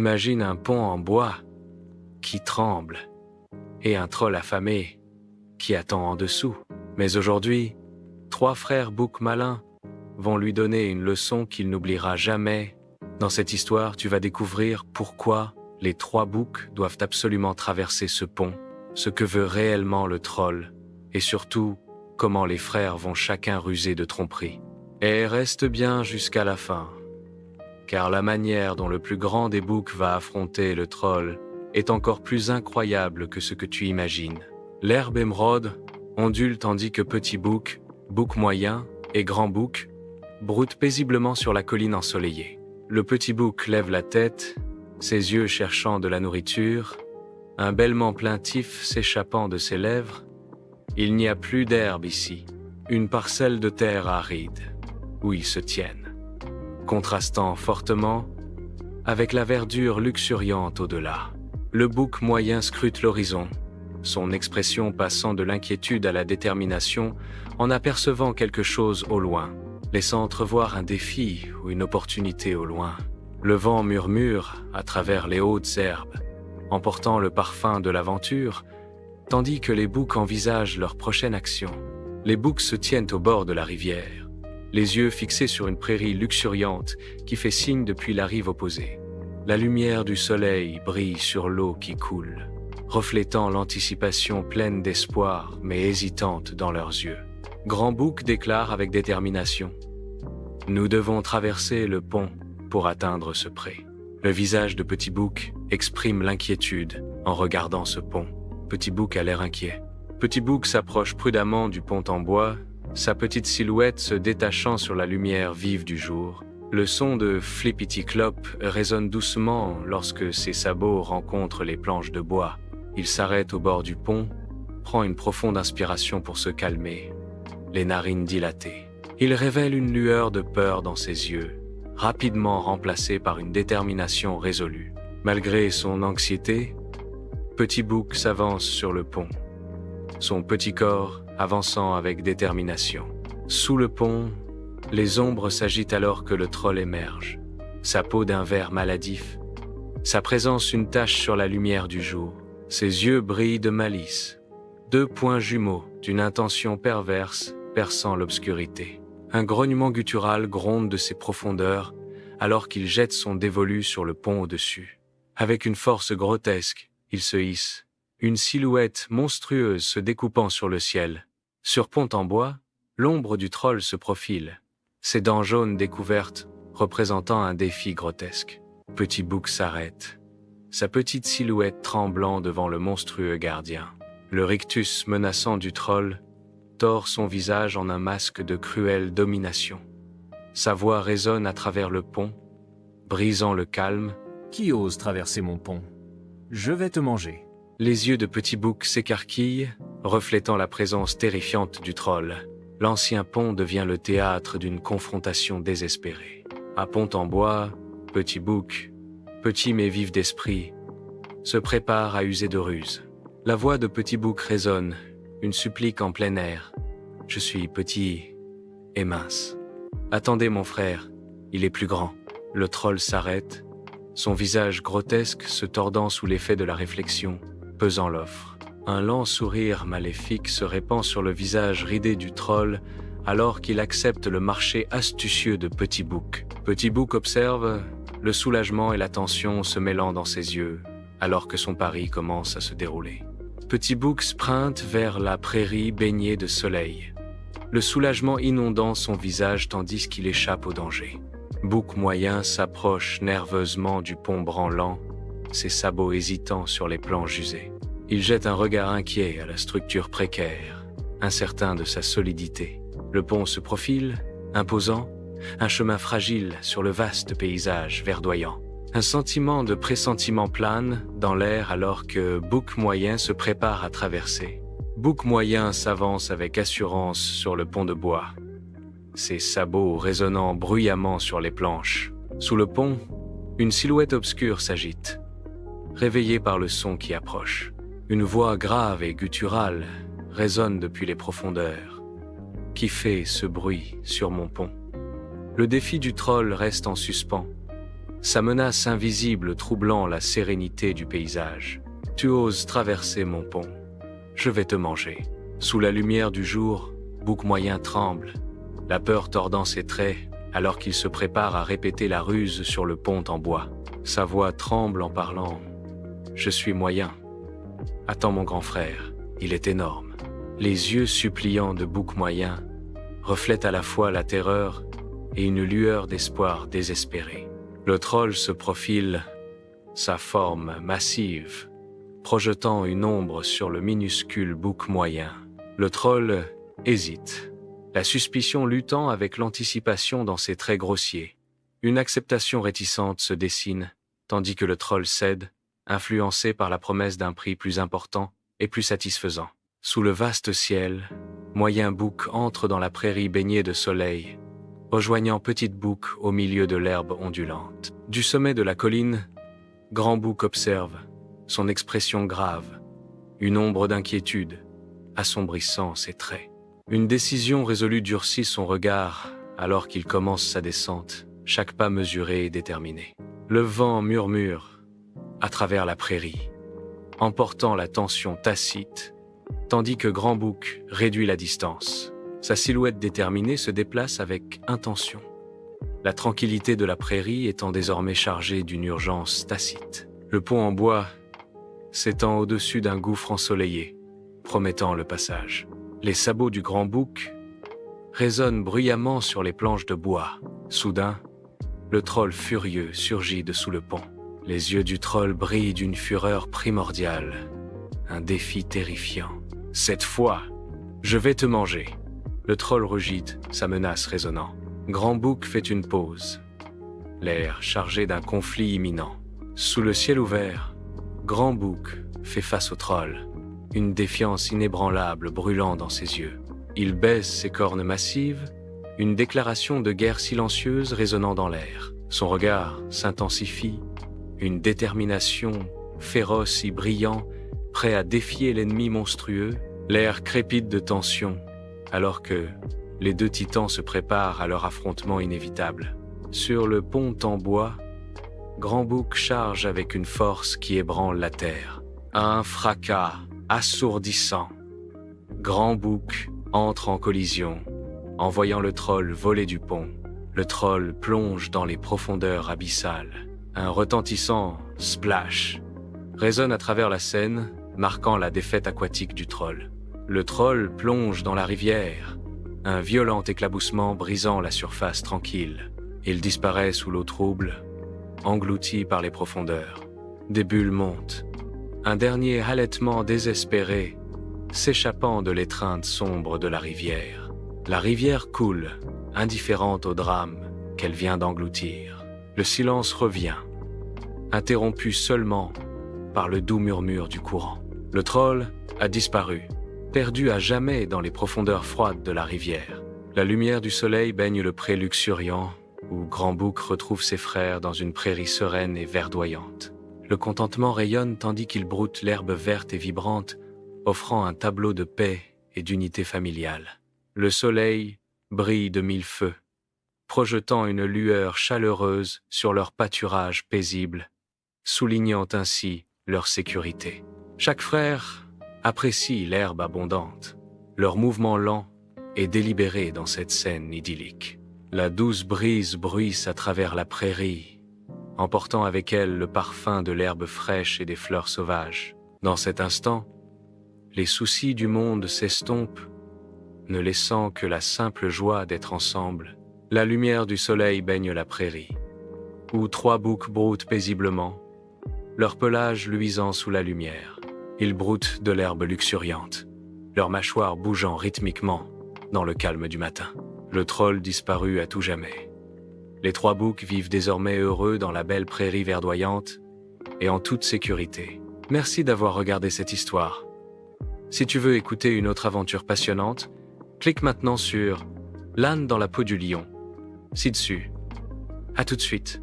Imagine un pont en bois qui tremble et un troll affamé qui attend en dessous. Mais aujourd'hui, 3 frères boucs malins vont lui donner une leçon qu'il n'oubliera jamais. Dans cette histoire, tu vas découvrir pourquoi les 3 boucs doivent absolument traverser ce pont, ce que veut réellement le troll, et surtout, comment les frères vont chacun ruser de tromperie. Et reste bien jusqu'à la fin, car la manière dont le plus grand des boucs va affronter le troll est encore plus incroyable que ce que tu imagines. L'herbe émeraude ondule tandis que petit bouc, bouc moyen et grand bouc broutent paisiblement sur la colline ensoleillée. Le petit bouc lève la tête, ses yeux cherchant de la nourriture, un bêlement plaintif s'échappant de ses lèvres. Il n'y a plus d'herbe ici, une parcelle de terre aride, où ils se tiennent, contrastant fortement avec la verdure luxuriante au-delà. Le bouc moyen scrute l'horizon, son expression passant de l'inquiétude à la détermination en apercevant quelque chose au loin, laissant entrevoir un défi ou une opportunité au loin. Le vent murmure à travers les hautes herbes, emportant le parfum de l'aventure, tandis que les boucs envisagent leur prochaine action. Les boucs se tiennent au bord de la rivière, les yeux fixés sur une prairie luxuriante qui fait signe depuis la rive opposée. La lumière du soleil brille sur l'eau qui coule, reflétant l'anticipation pleine d'espoir mais hésitante dans leurs yeux. Grand Bouc déclare avec détermination : « Nous devons traverser le pont pour atteindre ce pré. » Le visage de Petit Bouc exprime l'inquiétude en regardant ce pont. Petit Bouc a l'air inquiet. Petit Bouc s'approche prudemment du pont en bois, sa petite silhouette se détachant sur la lumière vive du jour. Le son de Flippity Clop résonne doucement lorsque ses sabots rencontrent les planches de bois. Il s'arrête au bord du pont, prend une profonde inspiration pour se calmer, les narines dilatées. Il révèle une lueur de peur dans ses yeux, rapidement remplacée par une détermination résolue. Malgré son anxiété, Petit Bouc s'avance sur le pont, son petit corps avançant avec détermination. Sous le pont, les ombres s'agitent alors que le troll émerge, sa peau d'un vert maladif, sa présence une tache sur la lumière du jour. Ses yeux brillent de malice, 2 points jumeaux d'une intention perverse perçant l'obscurité. Un grognement guttural gronde de ses profondeurs alors qu'il jette son dévolu sur le pont au-dessus. Avec une force grotesque, il se hisse, une silhouette monstrueuse se découpant sur le ciel. Sur pont en bois, l'ombre du troll se profile, ses dents jaunes découvertes représentant un défi grotesque. Petit Bouc s'arrête, sa petite silhouette tremblant devant le monstrueux gardien. Le rictus menaçant du troll tord son visage en un masque de cruelle domination. Sa voix résonne à travers le pont, brisant le calme. « Qui ose traverser mon pont? Je vais te manger. » Les yeux de Petit Bouc s'écarquillent, reflétant la présence terrifiante du troll. L'ancien pont devient le théâtre d'une confrontation désespérée. À pont en bois, Petit Bouc, petit mais vif d'esprit, se prépare à user de ruse. La voix de Petit Bouc résonne, une supplique en plein air. « Je suis petit et mince. Attendez mon frère, il est plus grand. » Le troll s'arrête, son visage grotesque se tordant sous l'effet de la réflexion, pesant l'offre. Un lent sourire maléfique se répand sur le visage ridé du troll alors qu'il accepte le marché astucieux de Petit Bouc. Petit Bouc observe, le soulagement et la tension se mêlant dans ses yeux, alors que son pari commence à se dérouler. Petit Bouc sprinte vers la prairie baignée de soleil, le soulagement inondant son visage tandis qu'il échappe au danger. Bouc moyen s'approche nerveusement du pont branlant, ses sabots hésitants sur les planches usées. Il jette un regard inquiet à la structure précaire, incertain de sa solidité. Le pont se profile, imposant, un chemin fragile sur le vaste paysage verdoyant. Un sentiment de pressentiment plane dans l'air alors que Bouc moyen se prépare à traverser. Bouc moyen s'avance avec assurance sur le pont de bois, ses sabots résonnant bruyamment sur les planches. Sous le pont, une silhouette obscure s'agite, réveillée par le son qui approche. Une voix grave et gutturale résonne depuis les profondeurs. « Qui fait ce bruit sur mon pont ?» Le défi du troll reste en suspens, sa menace invisible troublant la sérénité du paysage. Tu oses traverser mon pont, je vais te manger. Sous la lumière du jour, Bouc Moyen tremble, la peur tordant ses traits, alors qu'il se prépare à répéter la ruse sur le pont en bois. Sa voix tremble en parlant. Je suis moyen. Attends mon grand frère, il est énorme. Les yeux suppliants de Bouc Moyen reflètent à la fois la terreur et une lueur d'espoir désespéré. Le troll se profile, sa forme massive, projetant une ombre sur le minuscule Bouc Moyen. Le troll hésite, la suspicion luttant avec l'anticipation dans ses traits grossiers. Une acceptation réticente se dessine, tandis que le troll cède, influencé par la promesse d'un prix plus important et plus satisfaisant. Sous le vaste ciel, Moyen Bouc entre dans la prairie baignée de soleil, rejoignant Petite Bouc au milieu de l'herbe ondulante. Du sommet de la colline, Grand Bouc observe, son expression grave, une ombre d'inquiétude, assombrissant ses traits. Une décision résolue durcit son regard alors qu'il commence sa descente, chaque pas mesuré et déterminé. Le vent murmure à travers la prairie, emportant la tension tacite, tandis que Grand Bouc réduit la distance. Sa silhouette déterminée se déplace avec intention, la tranquillité de la prairie étant désormais chargée d'une urgence tacite. Le pont en bois s'étend au-dessus d'un gouffre ensoleillé, promettant le passage. Les sabots du Grand Bouc résonnent bruyamment sur les planches de bois. Soudain, le troll furieux surgit de sous le pont. Les yeux du troll brillent d'une fureur primordiale, un défi terrifiant. Cette fois, je vais te manger. Le troll rugit, sa menace résonnant. Grand Bouc fait une pause, l'air chargé d'un conflit imminent. Sous le ciel ouvert, Grand Bouc fait face au troll, une défiance inébranlable brûlant dans ses yeux. Il baisse ses cornes massives, une déclaration de guerre silencieuse résonnant dans l'air. Son regard s'intensifie, une détermination féroce et brillant, prêt à défier l'ennemi monstrueux. L'air crépite de tension, alors que les deux titans se préparent à leur affrontement inévitable. Sur le pont en bois, Grand Bouc charge avec une force qui ébranle la terre. Un fracas assourdissant. Grand Bouc entre en collision, en voyant le troll voler du pont. Le troll plonge dans les profondeurs abyssales. Un retentissant splash résonne à travers la Seine, marquant la défaite aquatique du troll. Le troll plonge dans la rivière, un violent éclaboussement brisant la surface tranquille. Il disparaît sous l'eau trouble, englouti par les profondeurs. Des bulles montent, un dernier halètement désespéré, s'échappant de l'étreinte sombre de la rivière. La rivière coule, indifférente au drame qu'elle vient d'engloutir. Le silence revient, interrompu seulement par le doux murmure du courant. Le troll a disparu, perdu à jamais dans les profondeurs froides de la rivière. La lumière du soleil baigne le pré luxuriant, où Grand Bouc retrouve ses frères dans une prairie sereine et verdoyante. Le contentement rayonne tandis qu'il broute l'herbe verte et vibrante, offrant un tableau de paix et d'unité familiale. Le soleil brille de mille feux, projetant une lueur chaleureuse sur leur pâturage paisible, soulignant ainsi leur sécurité. Chaque frère apprécie l'herbe abondante, leur mouvement lent et délibéré dans cette scène idyllique. La douce brise bruisse à travers la prairie, emportant avec elle le parfum de l'herbe fraîche et des fleurs sauvages. Dans cet instant, les soucis du monde s'estompent, ne laissant que la simple joie d'être ensemble. La lumière du soleil baigne la prairie, où trois boucs broutent paisiblement, leur pelage luisant sous la lumière. Ils broutent de l'herbe luxuriante, leurs mâchoires bougeant rythmiquement dans le calme du matin. Le troll disparut à tout jamais. Les trois boucs vivent désormais heureux dans la belle prairie verdoyante et en toute sécurité. Merci d'avoir regardé cette histoire. Si tu veux écouter une autre aventure passionnante, clique maintenant sur « L'âne dans la peau du lion » ci-dessus. À tout de suite.